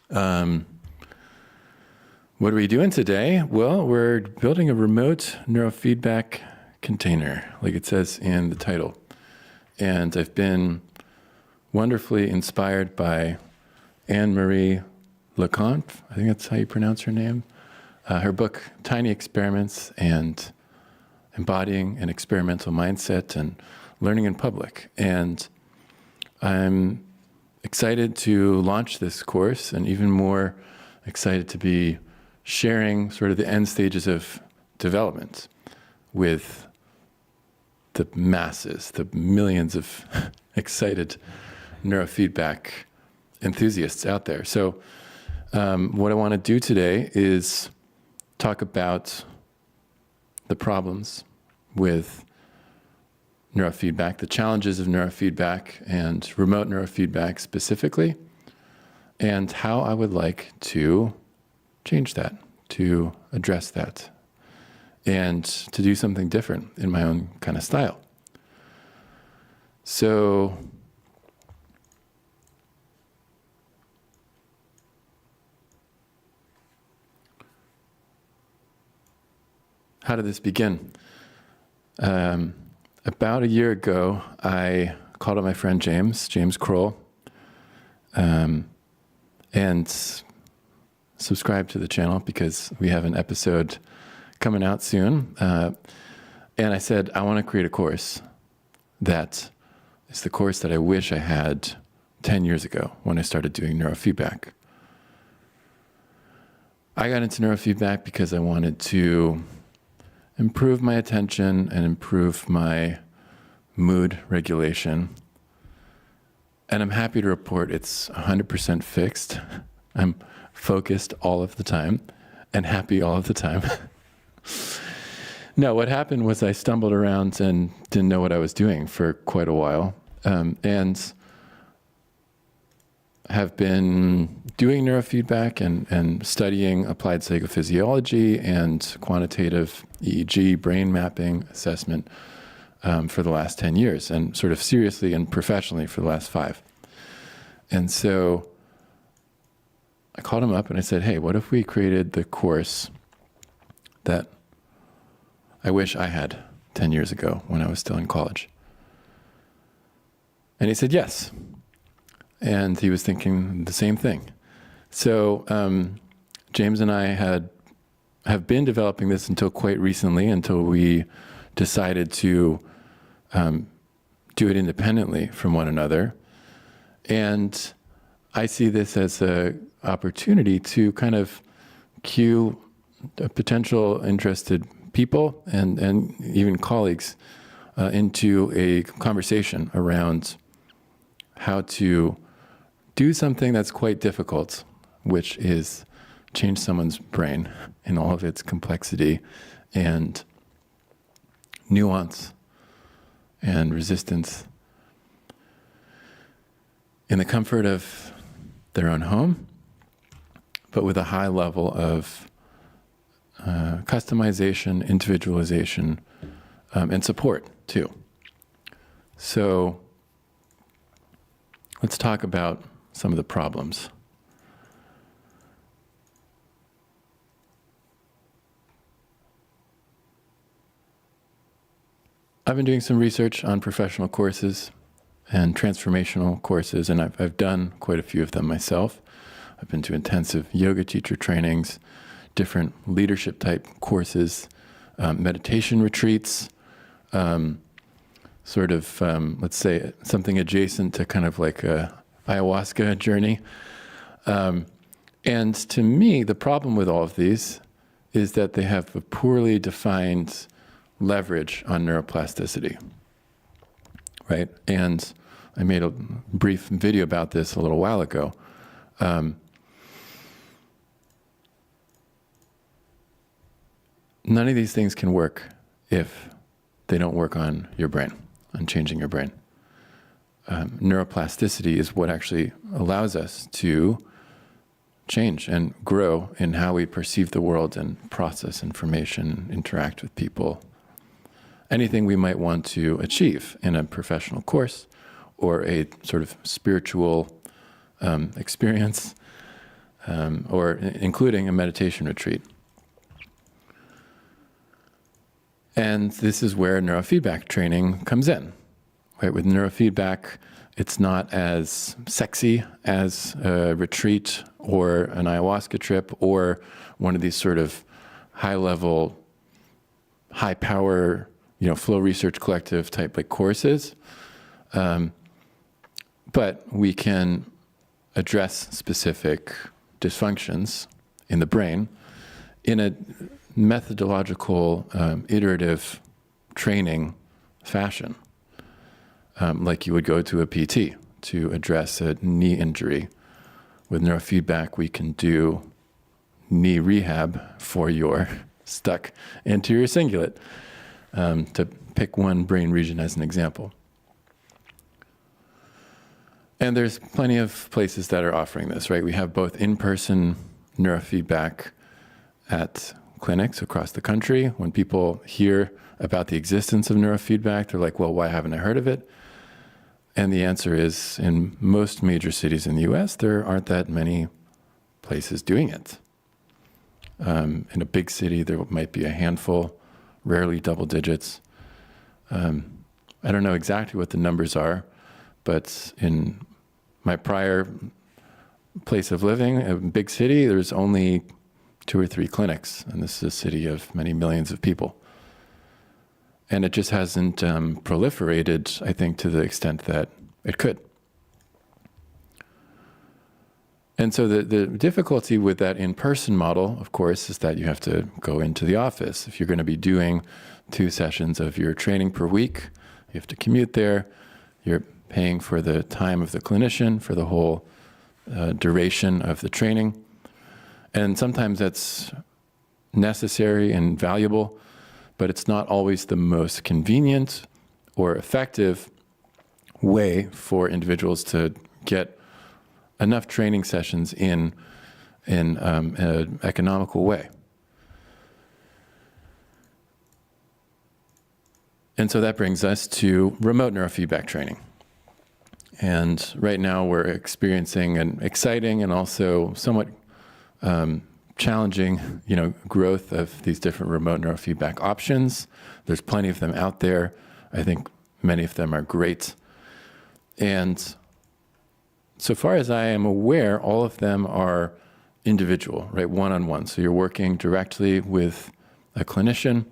What are we doing today? Well, we're building a remote neurofeedback container, like it says in the title. And I've been wonderfully inspired by Anne-Marie Leconte, I think that's how you pronounce her name. Her book, Tiny Experiments and Embodying an Experimental Mindset and Learning in Public. And I'm excited to launch this course, and even more excited to be sharing sort of the end stages of development with the masses, the millions of excited neurofeedback enthusiasts out there. So what I want to do today is talk about the problems with neurofeedback, the challenges of neurofeedback and remote neurofeedback specifically, and how I would like to change that, to address that, and to do something different in my own kind of style. So how did this begin? About a year ago, I called up my friend James Kroll, and subscribe to the channel because we have an episode coming out soon. And I said, I want to create a course that is the course that I wish I had 10 years ago when I started doing neurofeedback. I got into neurofeedback because I wanted to improve my attention and improve my mood regulation. And I'm happy to report it's 100% fixed. I'm focused all of the time and happy all of the time. No, what happened was I stumbled around and didn't know what I was doing for quite a while. And have been doing neurofeedback and studying applied psychophysiology and quantitative EEG brain mapping assessment for the last 10 years, and sort of seriously and professionally for the last 5. And so I called him up and I said, hey, what if we created the course that I wish I had 10 years ago when I was still in college? And he said yes. And he was thinking the same thing. So James and I have been developing this until quite recently, until we decided to do it independently from one another. And I see this as an opportunity to kind of cue potential interested people and even colleagues into a conversation around how to do something that's quite difficult, which is change someone's brain in all of its complexity and nuance and resistance in the comfort of their own home, but with a high level of customization, individualization, and support too. So let's talk about some of the problems. I've been doing some research on professional courses and transformational courses, and I've done quite a few of them myself. I've been to intensive yoga teacher trainings, different leadership type courses, meditation retreats, sort of, let's say, something adjacent to kind of like a ayahuasca journey. And to me, the problem with all of these is that they have a poorly defined leverage on neuroplasticity, right? And I made a brief video about this a little while ago. None of these things can work if they don't work on your brain, on changing your brain. Neuroplasticity is what actually allows us to change and grow in how we perceive the world and process information, interact with people. Anything we might want to achieve in a professional course or a sort of spiritual experience or including a meditation retreat. And this is where neurofeedback training comes in. Right? With neurofeedback, it's not as sexy as a retreat or an ayahuasca trip or one of these sort of high-level, high-power, flow research collective type like courses. But we can address specific dysfunctions in the brain in a methodological, iterative training fashion, like you would go to a PT to address a knee injury. With neurofeedback, we can do knee rehab for your stuck anterior cingulate, to pick one brain region as an example. And there's plenty of places that are offering this, right? We have both in-person neurofeedback at clinics across the country. When people hear about the existence of neurofeedback, they're like, well, why haven't I heard of it? And the answer is, in most major cities in the US, there aren't that many places doing it. In a big city, there might be a handful, rarely double digits. I don't know exactly what the numbers are, but in my prior place of living, a big city, there's only 2 or 3 clinics, and this is a city of many millions of people. And it just hasn't proliferated, I think, to the extent that it could. And so the difficulty with that in-person model, of course, is that you have to go into the office. If you're going to be doing 2 sessions of your training per week, you have to commute there. You're paying for the time of the clinician for the whole duration of the training. And sometimes that's necessary and valuable, but it's not always the most convenient or effective way for individuals to get enough training sessions in an economical way. And so that brings us to remote neurofeedback training. And right now we're experiencing an exciting and also somewhat challenging, growth of these different remote neurofeedback options. There's plenty of them out there. I think many of them are great. And so far as I am aware, all of them are individual, right? One-on-one. So you're working directly with a clinician,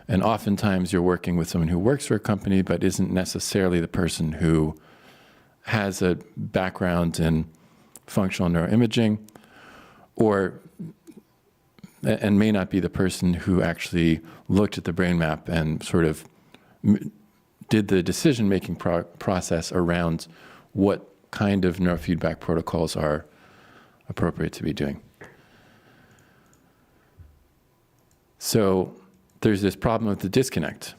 and oftentimes you're working with someone who works for a company but isn't necessarily the person who has a background in functional neuroimaging, and may not be the person who actually looked at the brain map and sort of did the decision-making process around what kind of neurofeedback protocols are appropriate to be doing. So there's this problem of the disconnect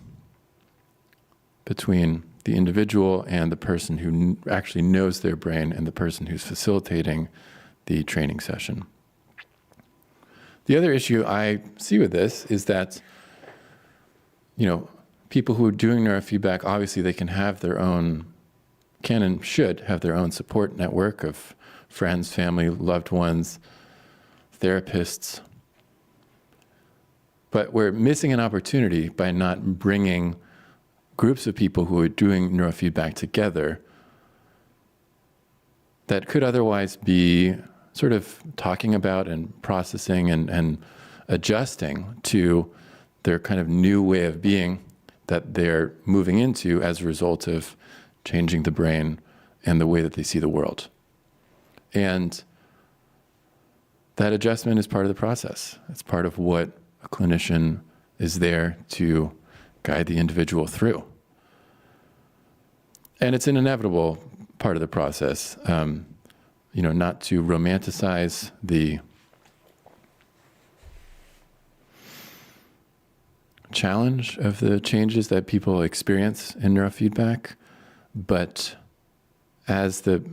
between the individual and the person who actually knows their brain and the person who's facilitating the training session. The other issue I see with this is that, people who are doing neurofeedback, obviously they can and should have their own support network of friends, family, loved ones, therapists. But we're missing an opportunity by not bringing groups of people who are doing neurofeedback together that could otherwise be sort of talking about and processing and adjusting to their kind of new way of being that they're moving into as a result of changing the brain and the way that they see the world. And that adjustment is part of the process. It's part of what a clinician is there to guide the individual through. And it's an inevitable part of the process, not to romanticize the challenge of the changes that people experience in neurofeedback, but as the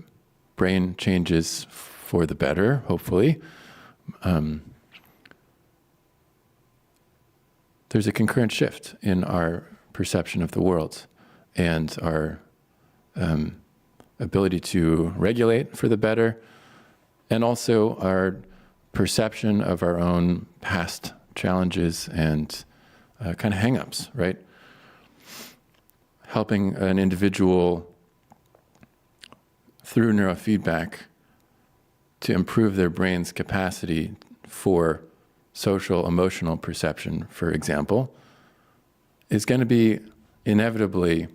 brain changes for the better, hopefully, there's a concurrent shift in our perception of the world and our ability to regulate for the better and also our perception of our own past challenges and kind of hang-ups, right? Helping an individual through neurofeedback to improve their brain's capacity for social emotional perception, for example, is going to be inevitably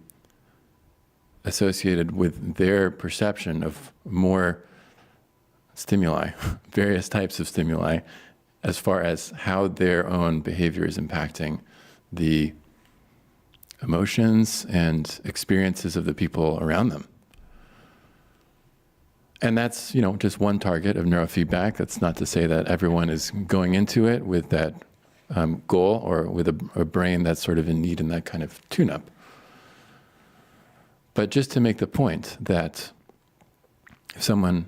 associated with their perception of more stimuli, various types of stimuli, as far as how their own behavior is impacting the emotions and experiences of the people around them. And that's, just one target of neurofeedback. That's not to say that everyone is going into it with that goal or with a brain that's sort of in need in that kind of tune-up. But just to make the point that if someone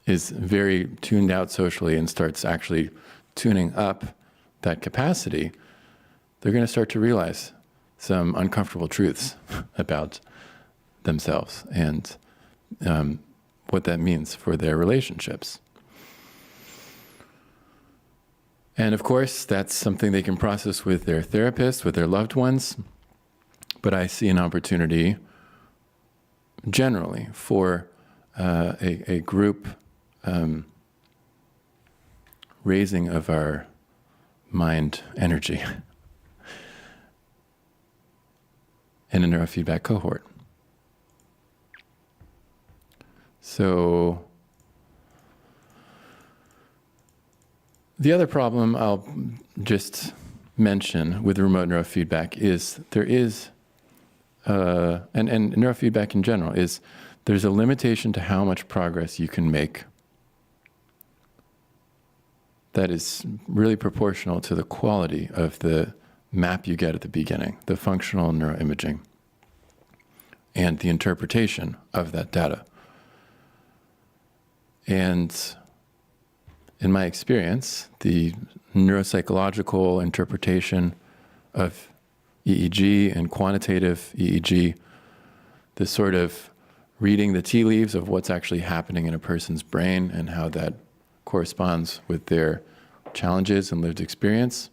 is very tuned out socially and starts actually tuning up that capacity, they're going to start to realize some uncomfortable truths about themselves and what that means for their relationships. And of course, that's something they can process with their therapist, with their loved ones. But I see an opportunity generally for a group raising of our mind energy in a neurofeedback cohort. So the other problem I'll just mention with remote neurofeedback is there is, and neurofeedback in general, is there's a limitation to how much progress you can make that is really proportional to the quality of the map you get at the beginning, the functional neuroimaging, and the interpretation of that data. And in my experience, the neuropsychological interpretation of EEG and quantitative EEG, the sort of reading the tea leaves of what's actually happening in a person's brain and how that corresponds with their challenges and lived experience,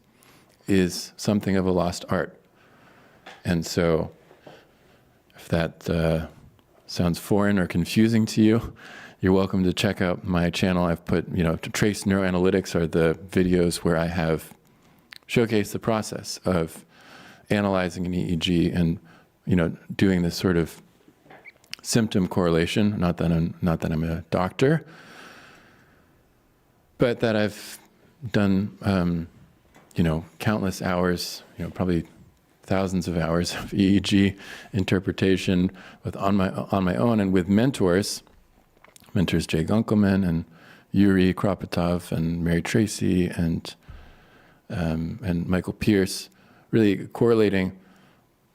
is something of a lost art. And so if that sounds foreign or confusing to you, you're welcome to check out my channel. I've put, Trace Neuroanalytics are the videos where I have showcased the process of analyzing an EEG and, doing this sort of symptom correlation. Not that I'm a doctor, but that I've done, countless hours, probably thousands of hours of EEG interpretation on my own and with mentors Jay Gunkelman and Yuri Kropotov and Mary Tracy and Michael Pierce, really correlating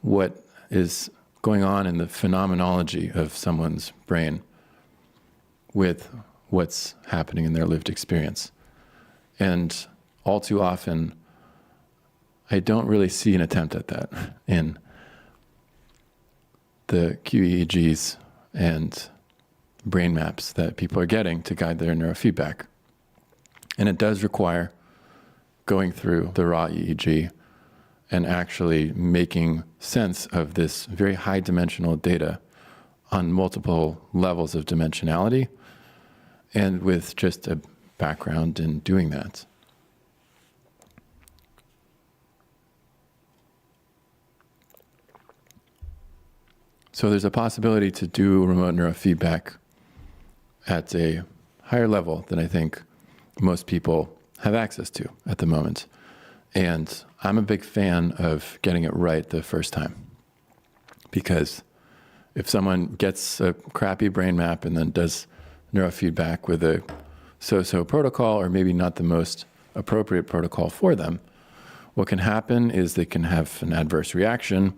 what is going on in the phenomenology of someone's brain with what's happening in their lived experience. And all too often, I don't really see an attempt at that in the QEEGs and brain maps that people are getting to guide their neurofeedback. And it does require going through the raw EEG and actually making sense of this very high dimensional data on multiple levels of dimensionality and with just a background in doing that. So there's a possibility to do remote neurofeedback at a higher level than I think most people have access to at the moment. And I'm a big fan of getting it right the first time. Because if someone gets a crappy brain map and then does neurofeedback with a so-so protocol, or maybe not the most appropriate protocol for them, what can happen is they can have an adverse reaction,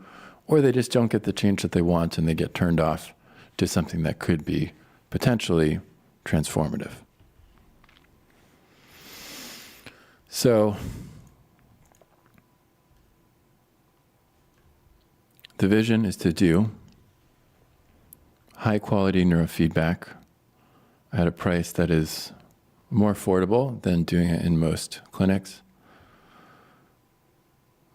or they just don't get the change that they want and they get turned off to something that could be potentially transformative. So the vision is to do high quality neurofeedback at a price that is more affordable than doing it in most clinics,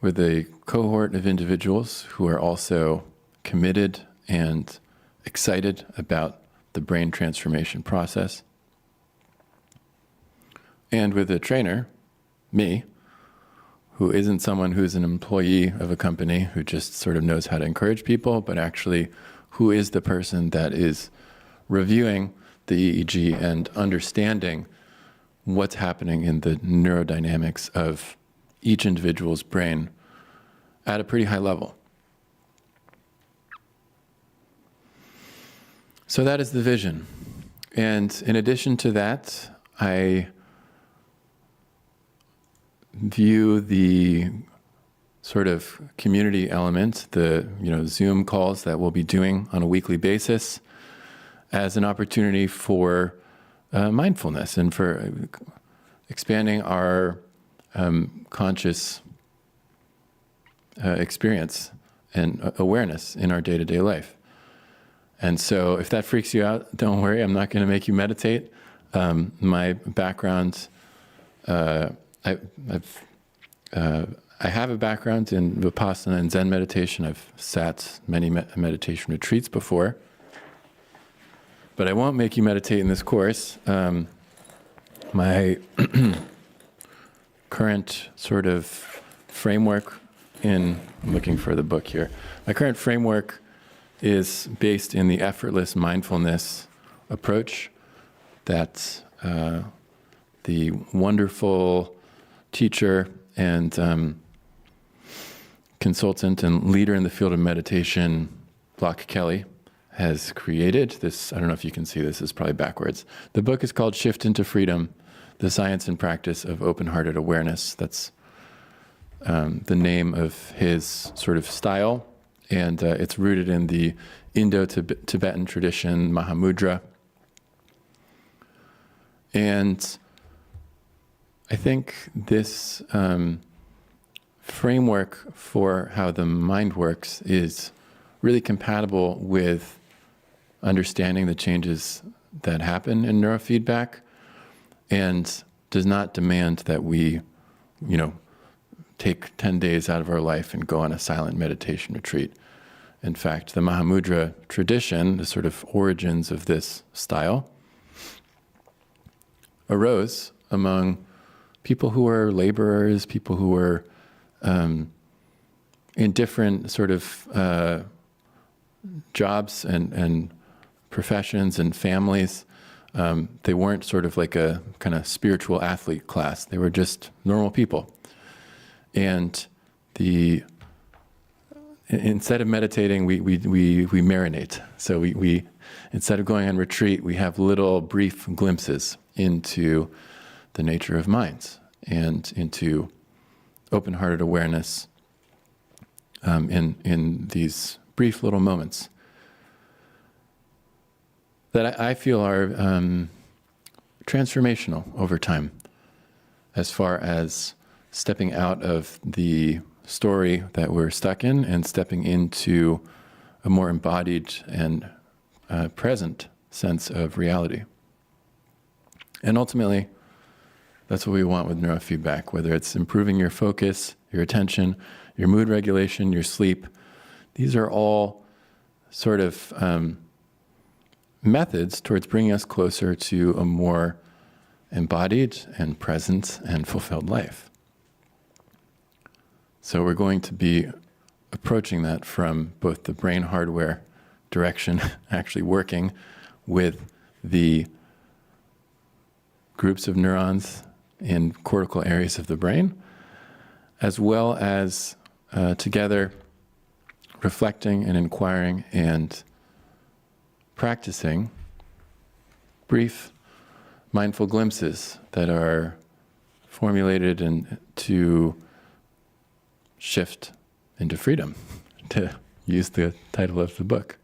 with a cohort of individuals who are also committed and excited about the brain transformation process, and with a trainer, me, who isn't someone who's an employee of a company who just sort of knows how to encourage people, but actually who is the person that is reviewing the EEG and understanding what's happening in the neurodynamics of each individual's brain at a pretty high level. So that is the vision. And in addition to that, I view the sort of community element, the Zoom calls that we'll be doing on a weekly basis, as an opportunity for mindfulness and for expanding our conscious experience and awareness in our day-to-day life. And so if that freaks you out, don't worry, I'm not going to make you meditate. My background, I have a background in Vipassana and Zen meditation. I've sat many meditation retreats before. But I won't make you meditate in this course. My current sort of framework I'm looking for the book here. My current framework is based in the effortless mindfulness approach that the wonderful teacher and consultant and leader in the field of meditation, Block Kelly, has created. This, I don't know if you can see this, is probably backwards. The book is called Shift into Freedom, The Science and Practice of Open-Hearted Awareness. That's the name of his sort of style, and it's rooted in the Indo-Tibetan tradition, Mahamudra. And I think this framework for how the mind works is really compatible with understanding the changes that happen in neurofeedback, and does not demand that we, take 10 days out of our life and go on a silent meditation retreat. In fact, the Mahamudra tradition, the sort of origins of this style, arose among people who were laborers, people who were in different sort of jobs and professions and families. They weren't sort of like a kind of spiritual athlete class. They were just normal people. And instead of meditating, we marinate. So we instead of going on retreat, we have little brief glimpses into the nature of minds and into open-hearted awareness in these brief little moments that I feel are transformational over time, as far as stepping out of the story that we're stuck in and stepping into a more embodied and present sense of reality. And ultimately, that's what we want with neurofeedback, whether it's improving your focus, your attention, your mood regulation, your sleep. These are all sort of methods towards bringing us closer to a more embodied and present and fulfilled life. So we're going to be approaching that from both the brain hardware direction, actually working with the groups of neurons in cortical areas of the brain, as well as together reflecting and inquiring and practicing brief mindful glimpses that are formulated to shift into freedom, to use the title of the book.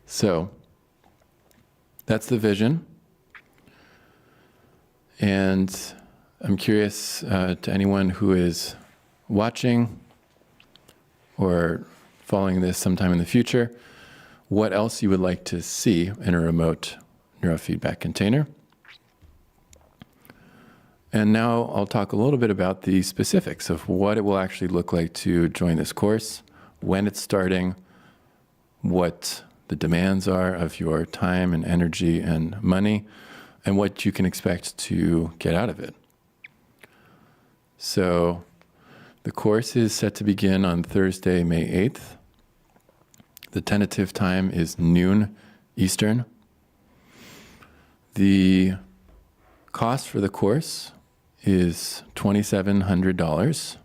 So that's the vision. And I'm curious to anyone who is watching or following this sometime in the future, what else you would like to see in a remote neurofeedback container. And now I'll talk a little bit about the specifics of what it will actually look like to join this course, when it's starting, what the demands are of your time and energy and money, and what you can expect to get out of it. So the course is set to begin on Thursday, May 8th. The tentative time is noon Eastern. The cost for the course is $2,700,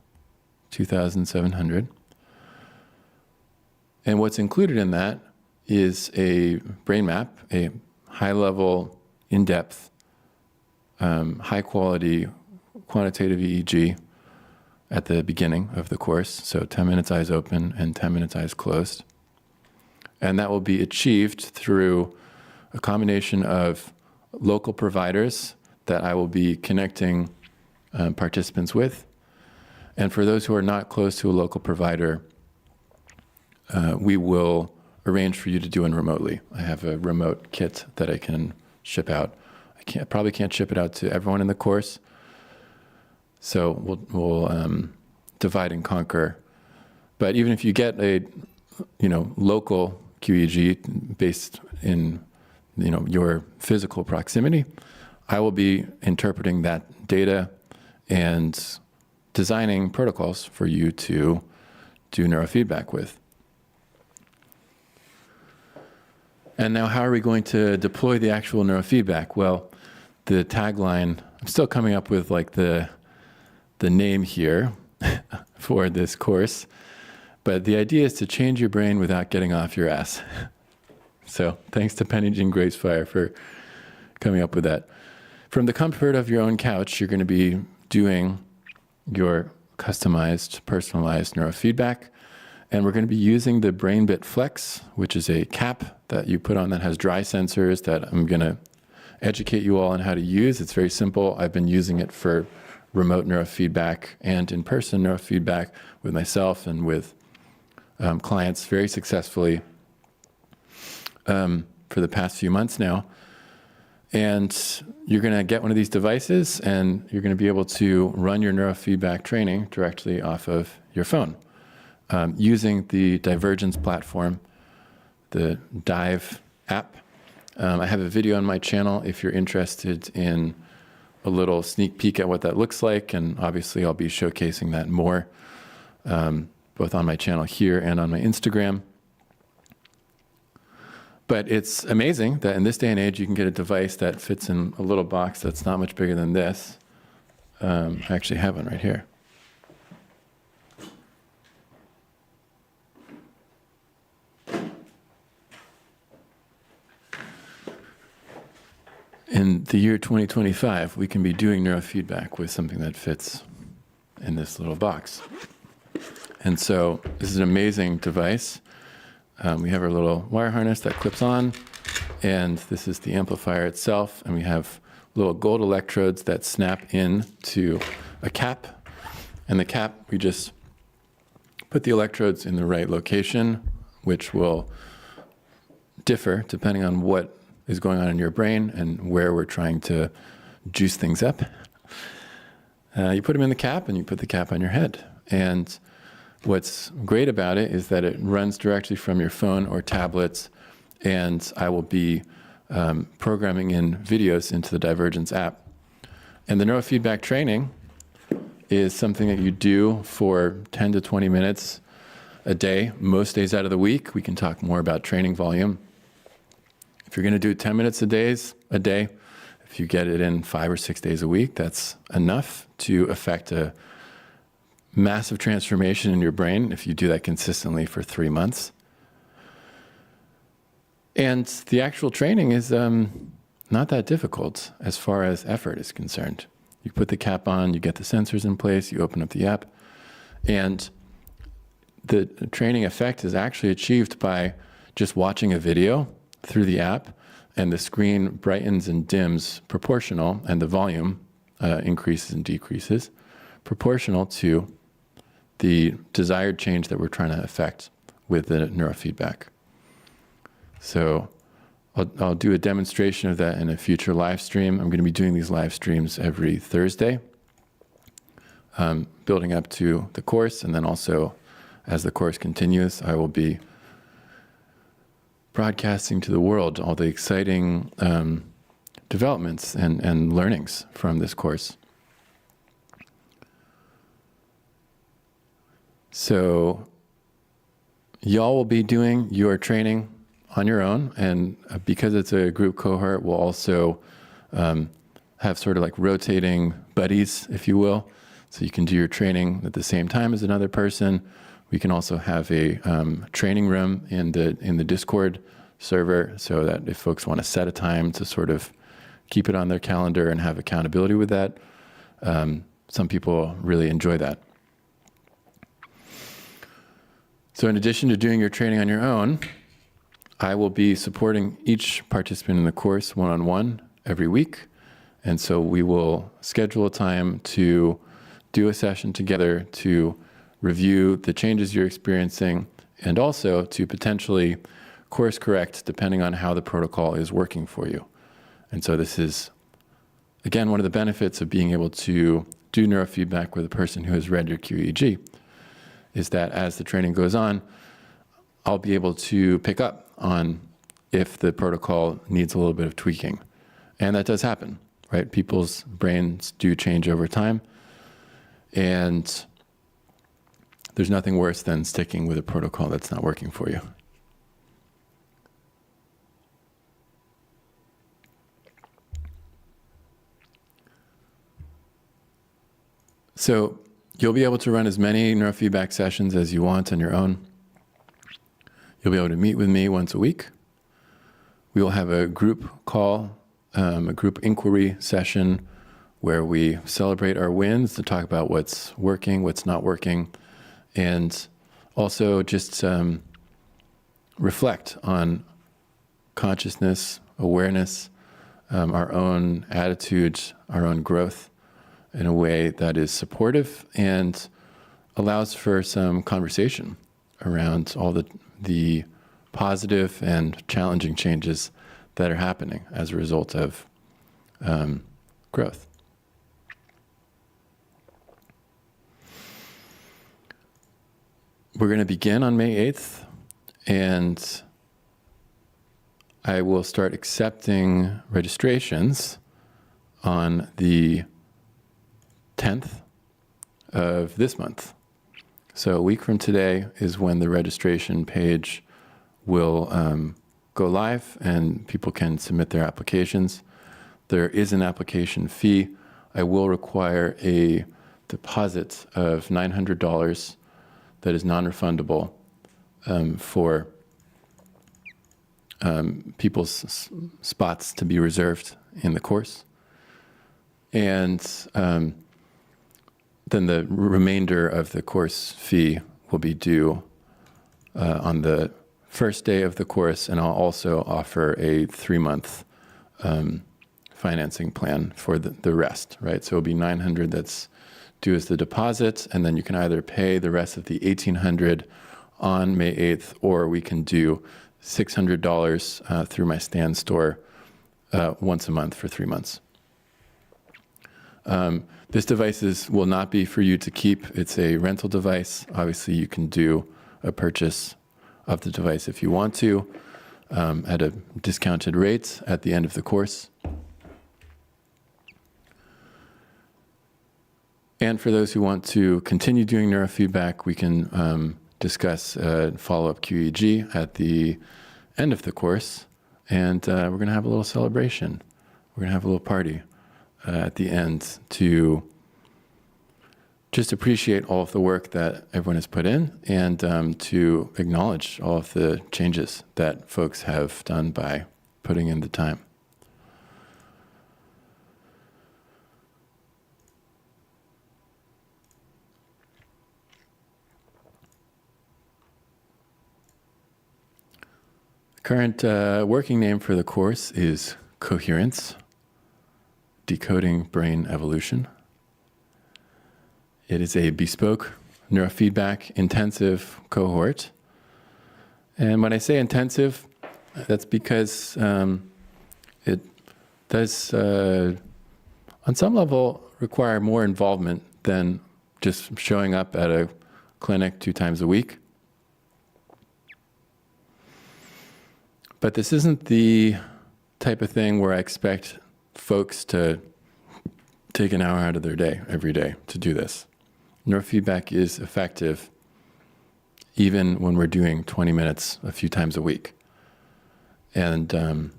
$2,700. And what's included in that is a brain map, a high-level, in-depth, high-quality quantitative EEG at the beginning of the course, so 10 minutes eyes open and 10 minutes eyes closed. And that will be achieved through a combination of local providers that I will be connecting participants with. And for those who are not close to a local provider, we will arrange for you to do it remotely. I have a remote kit that I can ship out. I probably can't ship it out to everyone in the course, so we'll divide and conquer. But even if you get a local QEEG based in your physical proximity, I will be interpreting that data and designing protocols for you to do neurofeedback with. And now how are we going to deploy the actual neurofeedback? Well, the tagline, I'm still coming up with like the name here for this course, but the idea is to change your brain without getting off your ass. So thanks to Penny Jean Gracefire for coming up with that. From the comfort of your own couch, you're going to be doing your customized, personalized neurofeedback. And we're going to be using the BrainBit Flex, which is a cap that you put on that has dry sensors that I'm going to educate you all on how to use. It's very simple. I've been using it for remote neurofeedback and in-person neurofeedback with myself and with clients very successfully for the past few months now. And you're going to get one of these devices and you're going to be able to run your neurofeedback training directly off of your phone using the Divergence platform, the Dive app. I have a video on my channel if you're interested in a little sneak peek at what that looks like, and obviously I'll be showcasing that more both on my channel here and on my Instagram. But it's amazing that in this day and age, you can get a device that fits in a little box that's not much bigger than this. I actually have one right here. In the year 2025, we can be doing neurofeedback with something that fits in this little box. And so this is an amazing device. We have our little wire harness that clips on, and this is the amplifier itself, and we have little gold electrodes that snap in to a cap. And the cap, we just put the electrodes in the right location, which will differ depending on what is going on in your brain and where we're trying to juice things up. You put them in the cap and you put the cap on your head. And what's great about it is that it runs directly from your phone or tablets, and I will be programming in videos into the Divergence app. And the neurofeedback training is something that you do for 10 to 20 minutes a day, most days out of the week. We can talk more about training volume. If you're going to do 10 minutes a day, if you get it in 5 or 6 days a week, that's enough to affect a massive transformation in your brain if you do that consistently for 3 months. And the actual training is not that difficult as far as effort is concerned. You put the cap on, you get the sensors in place, you open up the app, and the training effect is actually achieved by just watching a video through the app, and the screen brightens and dims proportional, and the volume increases and decreases proportional to the desired change that we're trying to affect with the neurofeedback. So I'll do a demonstration of that in a future live stream. I'm going to be doing these live streams every Thursday, building up to the course. And then also, as the course continues, I will be broadcasting to the world all the exciting developments and learnings from this course. So y'all will be doing your training on your own, and because it's a group cohort, we'll also have sort of like rotating buddies, if you will. So you can do your training at the same time as another person. We can also have a training room in the Discord server, so that if folks want to set a time to sort of keep it on their calendar and have accountability with that, some people really enjoy that. So in addition to doing your training on your own, I will be supporting each participant in the course one-on-one every week. And so we will schedule a time to do a session together to review the changes you're experiencing and also to potentially course correct depending on how the protocol is working for you. And so this is, again, one of the benefits of being able to do neurofeedback with a person who has read your QEEG, is that as the training goes on, I'll be able to pick up on if the protocol needs a little bit of tweaking. And that does happen, right? People's brains do change over time. And there's nothing worse than sticking with a protocol that's not working for you. So you'll be able to run as many neurofeedback sessions as you want on your own. You'll be able to meet with me once a week. We will have a group call, a group inquiry session where we celebrate our wins to talk about what's working, what's not working, and also just reflect on consciousness, awareness, our own attitude, our own growth in a way that is supportive and allows for some conversation around all the positive and challenging changes that are happening as a result of growth. We're going to begin on May 8th, and I will start accepting registrations on the 10th of this month. So a week from today is when the registration page will go live and people can submit their applications. There is an application fee. I will require a deposit of $900 that is non-refundable for people's spots to be reserved in the course. And then the remainder of the course fee will be due on the first day of the course, and I'll also offer a 3-month financing plan for the rest, right? So it'll be $900 that's due as the deposit, and then you can either pay the rest of the $1,800 on May 8th, or we can do $600 through my Stan store once a month for 3 months. This device will not be for you to keep. It's a rental device. Obviously, you can do a purchase of the device if you want to at a discounted rate at the end of the course. And for those who want to continue doing neurofeedback, we can discuss follow-up QEEG at the end of the course. And we're going to have a little celebration. We're going to have a little party at the end to just appreciate all of the work that everyone has put in and to acknowledge all of the changes that folks have done by putting in the time. Current working name for the course is Coherence, Decoding Brain Evolution. It is a bespoke neurofeedback intensive cohort. And when I say intensive, That's because it does, on some level, require more involvement than just showing up at a clinic 2 times a week. But this isn't the type of thing where I expect folks to take an hour out of their day every day to do this. Neurofeedback is effective even when we're doing 20 minutes a few times a week. And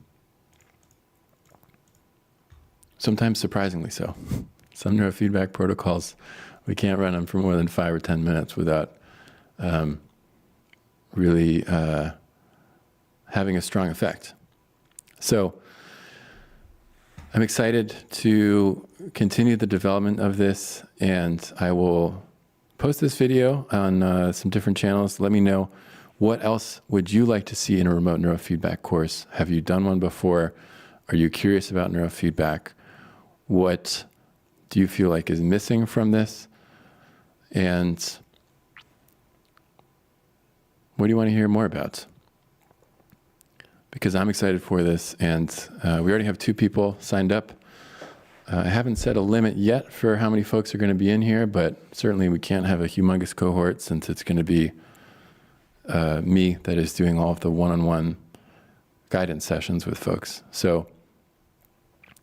sometimes surprisingly so. Some neurofeedback protocols, we can't run them for more than 5 or 10 minutes without really having a strong effect. So I'm excited to continue the development of this, and I will post this video on some different channels. Let me know, what else would you like to see in a remote neurofeedback course? Have you done one before? Are you curious about neurofeedback? What do you feel like is missing from this? And what do you want to hear more about? Because I'm excited for this, and we already have 2 people signed up. I haven't set a limit yet for how many folks are going to be in here, but certainly we can't have a humongous cohort since it's going to be me that is doing all of the one-on-one guidance sessions with folks. So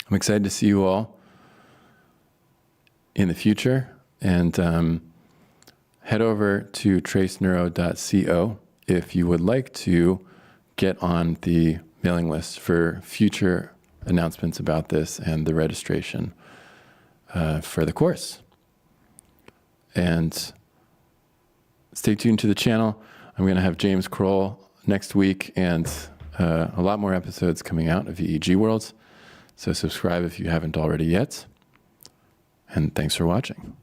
I'm excited to see you all in the future, and head over to traceneuro.co if you would like to get on the mailing list for future announcements about this and the registration for the course. And stay tuned to the channel. I'm going to have James Kroll next week, and a lot more episodes coming out of EEG Worlds. So subscribe if you haven't already yet. And thanks for watching.